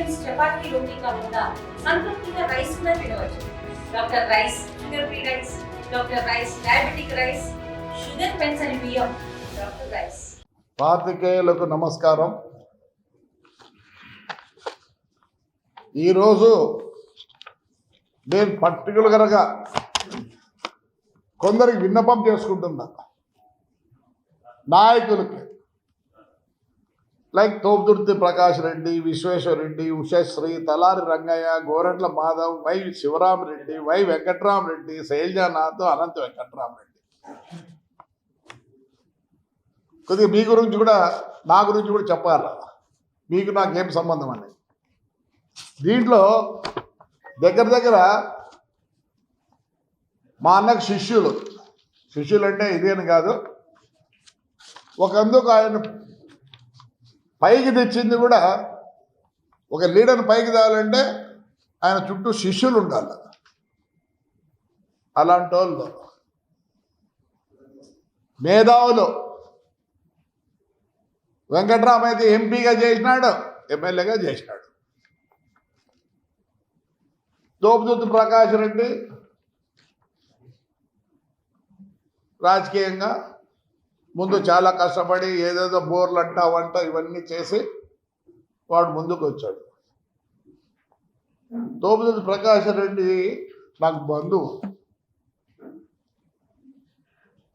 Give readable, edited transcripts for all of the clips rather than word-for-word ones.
Meals chapati రోటీ కాకుండా సంతృప్తిగా rice కూడా తినవచ్చు. Doctor rice, sugar free rice, doctor rice, diabetic rice, sugar పెన్సని బియ్యం, డాక్టర్ రైస్. పాత్రికేయులకు నమస్కారం. ఈరోజు నేను పర్టికులర్గా కొందరికి విన్నపం చేసుకుంటున్నా. నాయకులకి like Thopudurthi Prakash Reddy, Vishweshwara Reddy, Ushasri, Talari Rangaiah, Gorantla Madhav, Y Sivaramareddy, Y Venkatramareddy, Sailajanath, Anantha Venkatramareddy. కొద్దిగా మీ గురించి కూడా నా గురించి కూడా చెప్పాలి. మీకు నాకేం సంబంధం అండి. దీంట్లో దగ్గర మా అన్నకు శిష్యులు అంటే ఇదేని కాదు, ఒకందుకు ఆయన పైకి తెచ్చింది కూడా, ఒక లీడర్ని పైకి తేవాలంటే ఆయన చుట్టూ శిష్యులు ఉండాలి. అలాంటి వాళ్ళు మేధావులు. వెంకట్రామ అయితే ఎంపీగా చేసినాడు, ఎమ్మెల్యేగా చేసినాడు. తోపుదుర్తి ప్రకాష్ రెడ్డి రాజకీయంగా ముందు చాలా కష్టపడి ఏదేదో బోర్లు వంట ఇవన్నీ చేసి వాడు ముందుకు వచ్చాడు. తోపుదుర్తి ప్రకాష్ రెడ్డి నాకు బంధువు.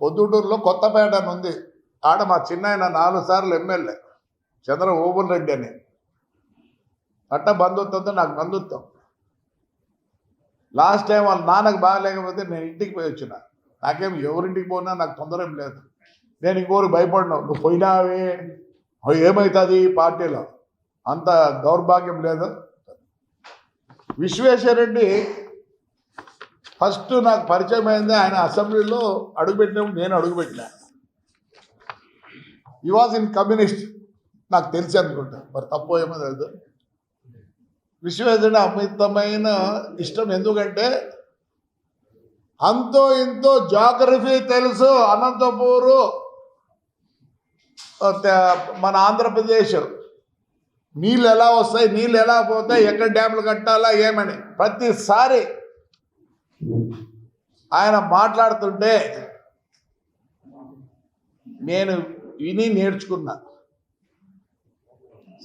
పొద్దుటూరులో కొత్తపేట అని ఉంది, ఆడ మా చిన్నాయన 4 సార్లు ఎమ్మెల్యే చంద్రమోహన్ రెడ్డి అని. అట్ట బంధుత్వంతో నాకు బంధుత్వం. లాస్ట్ టైం వాళ్ళ నాన్నకు బాగాలేకపోతే నేను ఇంటికి పోయి వచ్చిన. నాకేం ఎవరింటికి పోయినా నాకు తొందర ఏం లేదు. నేను ఇంకోరు భయపడినావు, నువ్వు పోయినావే ఏమవుతుంది పార్టీలో, అంత దౌర్భాగ్యం లేదు. విశ్వేశ్వరరెడ్డి ఫస్ట్ నాకు పరిచయం అయింది, ఆయన అసెంబ్లీలో అడుగుపెట్టినప్పుడు నేను అడుగుపెట్టినా. ఈ వాజ్ ఇన్ కమ్యూనిస్ట్, నాకు తెలిసి అనుకుంటా, మరి తప్పు ఏమో తెలియదు. విశ్వేశ్వరుడు అమితమైన ఇష్టం. ఎందుకంటే అంతో ఇంతో జాగ్రఫీ తెలుసు. అనంతపూరు మన ఆంధ్రప్రదేశ్ నీళ్ళు ఎలా వస్తాయి, నీళ్ళు ఎలా పోతాయి, ఎక్కడ డ్యాములు కట్టాలా ఏమని ప్రతిసారి ఆయన మాట్లాడుతుంటే నేను విని నేర్చుకున్నా.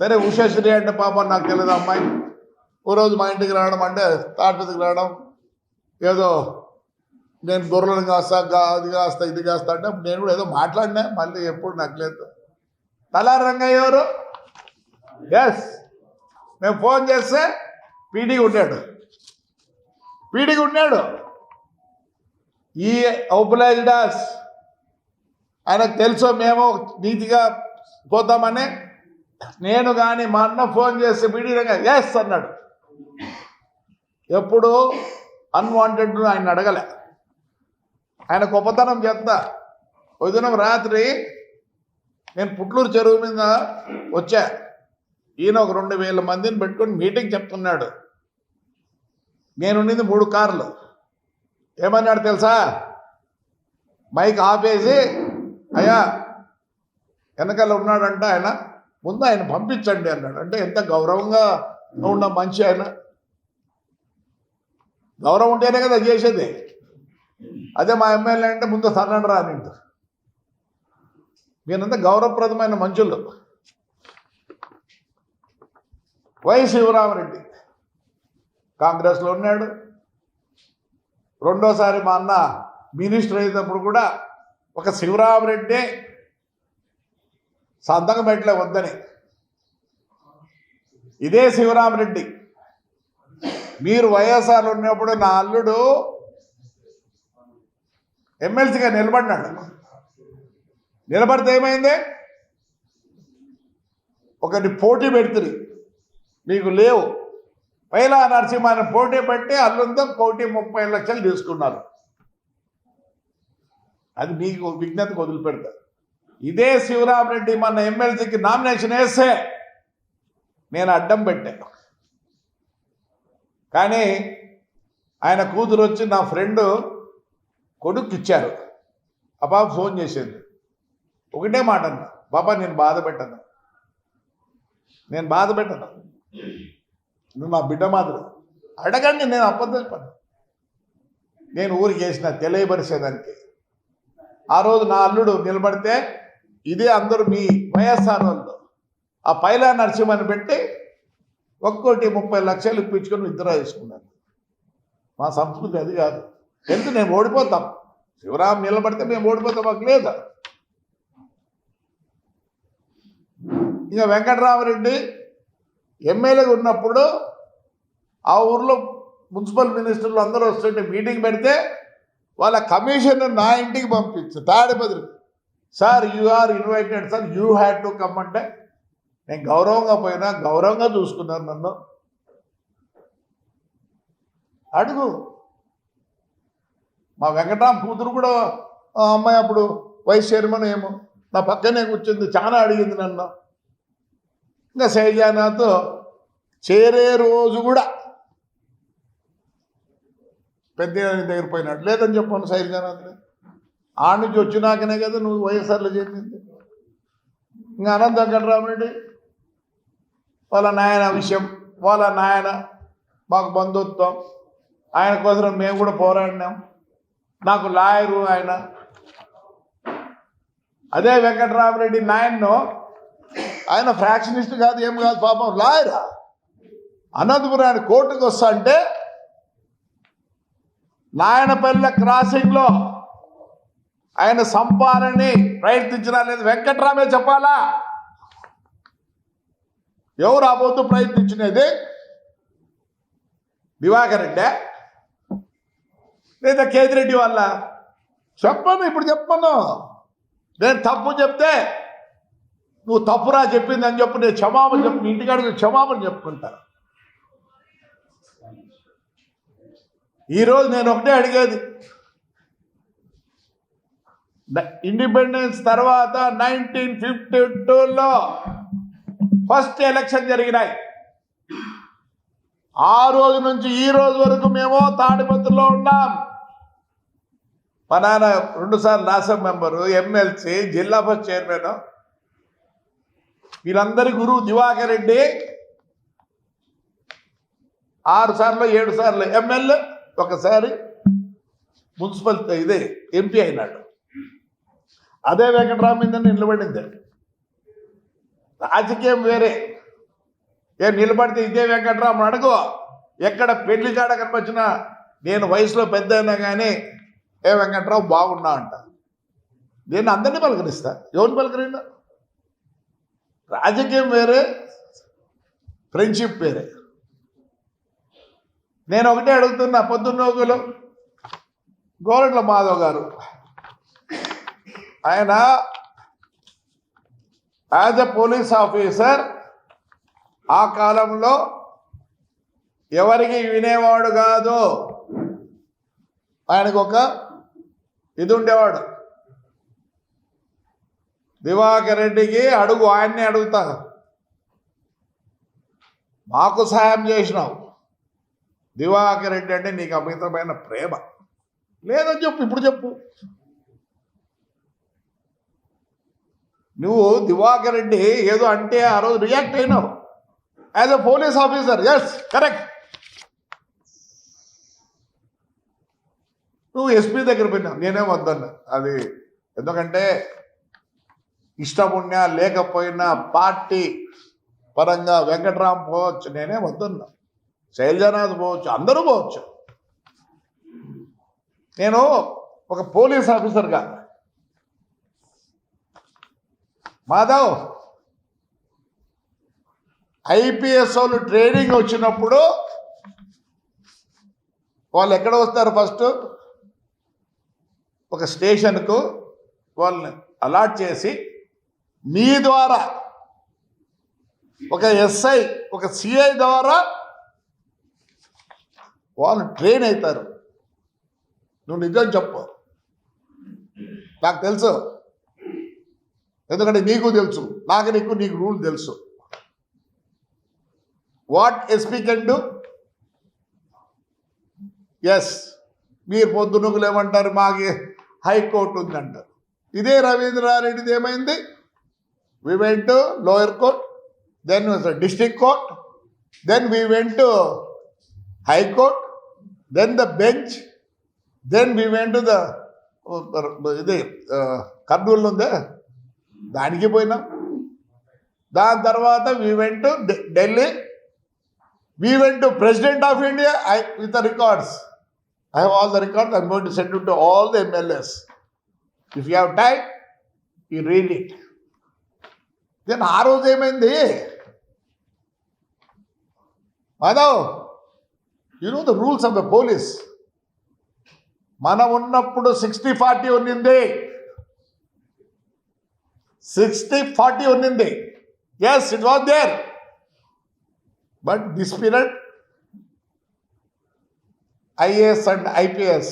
సరే ఉషశ్రీ అంటే పాపం నాకు తెలియదు అమ్మాయి. ఓ రోజు మా ఇంటికి రావడం అంటే తాటదికి రావడం, ఏదో నేను గొర్రెలను కాస్తా, అది కాస్తా, ఇది కాస్తా అంటే నేను కూడా ఏదో మాట్లాడినా. మళ్ళీ ఎప్పుడు నాకు లేదు. తలారి రంగయ్య ఎవరు? ఎస్, మేము ఫోన్ చేస్తే పీడీగా ఉన్నాడు. ఈ ఔపలైజ్డాస్ ఆయనకు తెలుసో మేము నీతిగా పోతామని. నేను కానీ మా అన్న ఫోన్ చేస్తే పీడీ రంగయ్య ఎస్ అన్నాడు. ఎప్పుడు అన్వాంటెడ్ ఆయన అడగలే. ఆయన గొప్పతనం చెప్తా. ఉదయం రాత్రి నేను పుట్లూరు చెరువు మీద వచ్చా. ఈయన ఒక 2000 మందిని పెట్టుకొని మీటింగ్ చెప్తున్నాడు. నేనుండింది 3 కార్లు. ఏమన్నాడు తెలుసా? మైక్ ఆపేసి, అయ్యా వెనకాల ఉన్నాడంట ఆయన, ముందు ఆయన పంపించండి అన్నాడు. అంటే ఎంత గౌరవంగా ఉన్న మనిషి ఆయన. గౌరవం ఉంటేనే కదా చేసేది. అదే మా ఎమ్మెల్యే అంటే ముందు సరెండర్ రానిండు. మీరంతా గౌరవప్రదమైన మనుషులు. వై శివరామరెడ్డి కాంగ్రెస్లో ఉన్నాడు. రెండోసారి మా అన్న మినిస్టర్ అయినప్పుడు కూడా ఒక శివరామరెడ్డి సంతకం పెట్టలే వద్దని. ఇదే శివరామరెడ్డి మీరు వైఎస్ఆర్ ఉన్నప్పుడు నా అల్లుడు ఎమ్మెల్సీగా నిలబడినాడు. నిలబడితే ఏమైంది? ఒకటి పోటీ పెడుతుంది, మీకు లేవు. పైలా నరసింహాన్ని పోటీ పెట్టి అల్లుందో 1,30,00,000 లక్షలు తీసుకున్నారు. అది మీకు విజ్ఞతకు వదిలిపెడతారు. ఇదే శివరామరెడ్డి మన ఎమ్మెల్సీకి నామినేషన్ వేస్తే నేను అడ్డం పెట్టాను. కానీ ఆయన కూతురు వచ్చి నా ఫ్రెండు కొడుకు ఇచ్చారు. ఆ పాప ఫోన్ చేసేది, ఒకటే మాట అన్న, బాబా నేను బాధ పెట్టను. నువ్వు నా బిడ్డ మాత్రం అడగండి, నేను అబద్ధం పని. నేను ఊరికి వేసిన తెలియపరిచేదానికి. ఆ రోజు నా అల్లుడు నిలబడితే ఇదే అందరూ మీ వైఎస్ఆర్ వాళ్ళు ఆ పైలా నరసింహని పెట్టి 1,30,00,000 లక్షలు ఇప్పించుకొని విత్డ్రా చేసుకున్నాను. మా సంస్కృతి అది కాదు. ఎందుకు నేను ఓడిపోతాం, శివరాం నిలబడితే మేము ఓడిపోతాం, మాకు లేదా. ఇంకా వెంకటరామరెడ్డి ఎమ్మెల్యేగా ఉన్నప్పుడు ఆ ఊర్లో మున్సిపల్ మినిస్టర్లు అందరూ వస్తుంటే మీటింగ్ పెడితే వాళ్ళ కమిషన్ నా ఇంటికి పంపించు Tadipatri. Sir you are invited sir, you had to come అంటే నేను గౌరవంగా పోయినా, గౌరవంగా చూసుకున్నారు నన్ను. అడుగు. మా వెంకటరామ్ కూతురు కూడా ఆ అమ్మాయి అప్పుడు వైస్ చైర్మన్ ఏమో నా పక్కనే కూర్చుంది, చాలా అడిగింది నన్ను. ఇంకా శైలజానాథ్ చేరే రోజు కూడా పెద్ద దగ్గర పోయినాడు. లేదని చెప్పాను శైలజానాథ్. ఆడ నుంచి వచ్చినాకనే కదా నువ్వు వైఎస్ఆర్లో చేరింది. ఇంకా అనంత వెంకటరామరెడ్డి వాళ్ళ నాయన విషయం, వాళ్ళ నాయన మాకు బంధుత్వం, ఆయన కోసం మేము కూడా పోరాడినాం. నాకు లాయరు ఆయన. అదే వెంకటరామరెడ్డి నాయన్ను, ఆయన ఫ్రాక్షనిస్ట్ కాదు, ఏం కాదు, పాపం లాయరా. అనంతపురాన్ని కోర్టుకు వస్తా అంటే నాయనపల్లి క్రాసింగ్లో ఆయన సంపాలని ప్రయత్నించినా లేదు, వెంకట్రామే చెప్పాలా. ఎవరు రాబోతూ ప్రయత్నించినది? దివాకర్ రెడ్డి లేదా కేతిరెడ్డి వాళ్ళ? చెప్పను, ఇప్పుడు చెప్పను. నేను తప్పు చెప్తే నువ్వు తప్పురా చెప్పిందని చెప్పు, నేను క్షమాపణ చెప్పు, ఇంటికాడికి క్షమాపణ చెప్పుకుంటా. ఈరోజు నేను ఒకటే అడిగేది, ఇండిపెండెన్స్ తర్వాత 1952లో ఫస్ట్ ఎలక్షన్ జరిగినాయి. ఆ రోజు నుంచి ఈ రోజు వరకు మేము తాడిపత్రిలో ఉన్నాం. మా నాన్న 2 సార్లు రాజ్యసభ మెంబరు, ఎమ్మెల్సీ, జిల్లా పరిషత్ చైర్మన్. వీళ్ళందరి గురువు దివాకర్ రెడ్డి 6 సార్లు 7 సార్లు ఎమ్మెల్యే, ఒకసారి మున్సిపల్ ఇదే ఎంపీ అయినాడు. అదే వెంకటరామేంద్రని నిలబడింది. రాజకీయం వేరే. ఏం నిలబడితే ఇదే వెంకటరామన్ అడుగు. ఎక్కడ పెళ్లి కాడ కనిపించినా నేను వయసులో పెద్ద అయినా కానీ ఏ వెంకట్రావు బాగున్నా అంట. నేను అందరినీ పలకరిస్తా. ఎవరిని పలకరిందా? రాజకీయం వేరే, ఫ్రెండ్షిప్ వేరే. నేను ఒకటే అడుగుతున్నా, పొద్దున్నోగులు గోరంట్ల మాధవ్ గారు, ఆయన యాజ్ ఎ పోలీస్ ఆఫీసర్ ఆ కాలంలో ఎవరికి వినేవాడు కాదు. ఆయనకు ఒక ఇది ఉండేవాడు. దివాకర్ రెడ్డికి అడుగు, ఆయన్నే అడుగుతా, మాకు సహాయం చేసినావు, దివాకర్ రెడ్డి అంటే నీకు అమితమైన ప్రేమ లేదని చెప్పు. ఇప్పుడు చెప్పు. నువ్వు దివాకర్ రెడ్డి ఏదో అంటే ఆ రోజు రియాక్ట్ అయినావు as a police officer. Yes, correct. నువ్వు ఎస్పీ దగ్గర పోయినావు, నేనే వద్దన్నా. అది ఎందుకంటే ఇష్టమున్నా లేకపోయినా పార్టీ పరంగా వెంకట్రామ్ పోవచ్చు, నేనే వద్దన్నా. శైలజానాథ్ పోవచ్చు, అందరూ పోవచ్చు. నేను ఒక పోలీస్ ఆఫీసర్గా, మాధవ్ ఐపీఎస్ వాళ్ళు ట్రైనింగ్ వచ్చినప్పుడు వాళ్ళు ఎక్కడ వస్తారు? ఫస్ట్ ఒక స్టేషన్కు వాళ్ళని అలాట్ చేసి మీ ద్వారా ఒక ఎస్ఐ, ఒక సిఐ ద్వారా వాళ్ళు ట్రైన్ అవుతారు. నువ్వు నిజం చెప్పు, నాకు తెలుసు. ఎందుకంటే నీకు తెలుసు, నీకు రూల్ తెలుసు. What SP can do? Yes, మీరు పొద్దున్నకులు ఏమంటారు, మాకు హైకోర్టు ఉందంటారు. ఇదే రవీంద్రారెడ్డిది ఏమైంది? We went to lower court, then district court, Then we went to High Court, then the bench, then we went to the ఇది కర్నూలు ఉందే దానికి పోయినాం. దాని తర్వాత we went to Delhi, we went to President of India with the records. I have all the records. I'm going to send it to all the MLAs. If you have time, you read it. Then ఆ రోజు ఏమైంది Madhav, you know the rules of the police. మనం ఉన్నప్పుడు 60-40 ఉన్నింది, 60-40 ఉన్నింది. Yes, it was there. But this period IAS and IPS,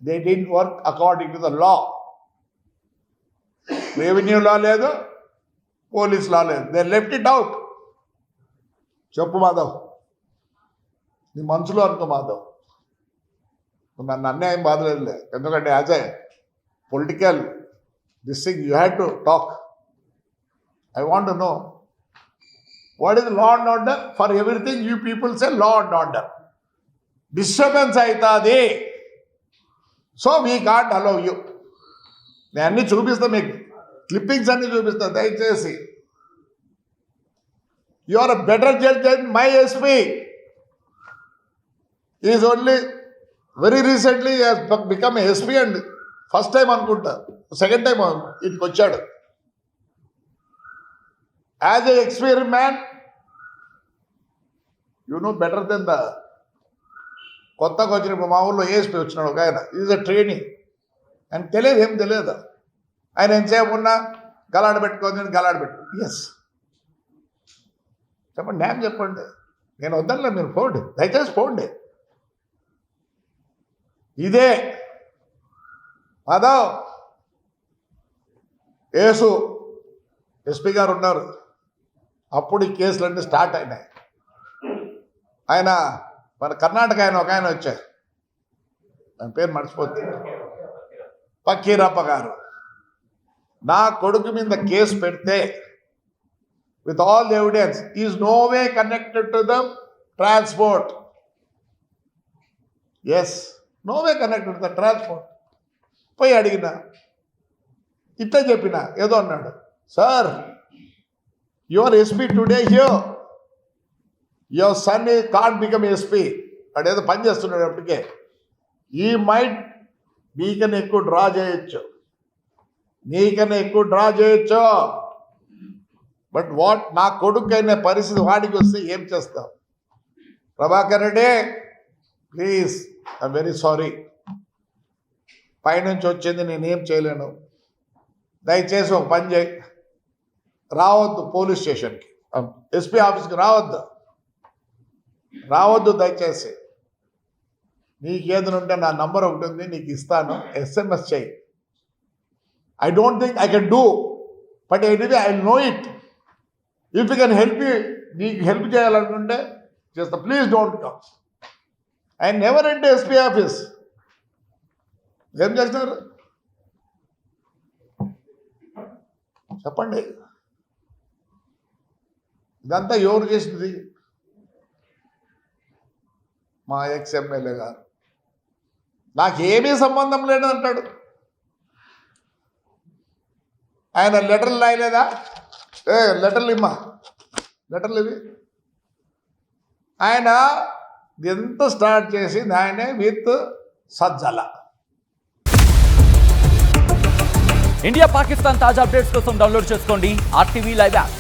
they didn't work according to the law. Revenue law లేదు, police లా లేదు. They left it out. చెప్పు మాధవ్, నీ మనసులో అనుకో మాధవ్, నన్ను అన్యాయం బాధలేదులే. ఎందుకంటే as a political this thing you had to talk. I want to know what is law and order. For everything you people say law and order. Disturbance అవుతుంది, so we can't allow you. నేను అన్నీ చూపిస్తాను మీకు, clippings అన్నీ చూపిస్తాను. దయచేసి you are a better judge then my SP. Is only very recently become SP and first time అనుకుంటా, second time ఇటుకు వచ్చాడు. As a experience man you know better than the కొత్తగా వచ్చిన మా ఊళ్ళో ఏఎస్పీ వచ్చినాడు ఒక ఆయన, ఈజ్ అ ట్రైనింగ్. ఆయన తెలియదు, ఏం తెలియదు. ఆయన ఎంతసేపు ఉన్నా గలాడ పెట్టుకోండి, గలాడ పెట్టు. ఎస్, చెప్పండి, న్యాయం చెప్పండి. నేను వద్దనులే, మీరు పోండి, దయచేసి పోండి. ఇదే మాధవ్, యేసు ఎస్పీ గారు ఉన్నారు, అప్పుడు ఈ కేసులన్నీ స్టార్ట్ అయినాయి. ఆయన మన కర్ణాటక ఆయన ఒక ఆయన వచ్చారు, ఆయన పేరు మర్చిపోతుంది, పక్కీరప్ప గారు. నా కొడుకు మీద కేసు పెడితే with all the evidence, is no way connected to the transport. Yes, no way connected to the transport. పోయి అడిగిన, ఇట్లా చెప్పిన, ఏదో అన్నాడు, sir your SP today here, your son can't become SP. వాడేదో పని చేస్తున్నాడు అప్పటికే. ఈ మైట్ నీకన్నా ఎక్కువ డ్రా చేయొచ్చు, నీకన్నా ఎక్కువ డ్రా చేయొచ్చు. బట్ వాట్ నా కొడుకు అయిన పరిస్థితి వాడికి వస్తే ఏం చేస్తావు? Prabhakar Reddy, please, I'm very sorry. పైనుంచి వచ్చింది, నేనేం చేయలేను. దయచేసి ఒక పని చేయి, రావద్దు పోలీస్ స్టేషన్కి, ఎస్పీ ఆఫీస్కి రావద్దు దయచేసి. నీకు ఏదైనా ఉంటే నా నంబర్ ఒకటి ఉంది, నీకు ఇస్తాను, SMS చేయి. I don't think I can do, but anyway I know it. If you can help you, నీకు హెల్ప్ చేయాలనుకుంటే చేస్తా. Please don't come. I never enter SP office. ఏం చేస్తున్నారు చెప్పండి? ఇదంతా ఎవరు చేసింది? మా ఎమ్మెల్యే గారు. నాకేమీ సంబంధం లేదు అంటాడు. ఆయన లెటర్లు రాయలేదా? లెటర్లు ఇమ్మా, లెటర్లు ఇవి. ఆయన ఎంత స్టార్ట్ చేసింది ఆయనే విత్ సజ్జల. ఇండియా పాకిస్తాన్ తాజా అప్డేట్స్ కోసం డౌన్లోడ్ చేసుకోండి RTV లైవ్ యాప్.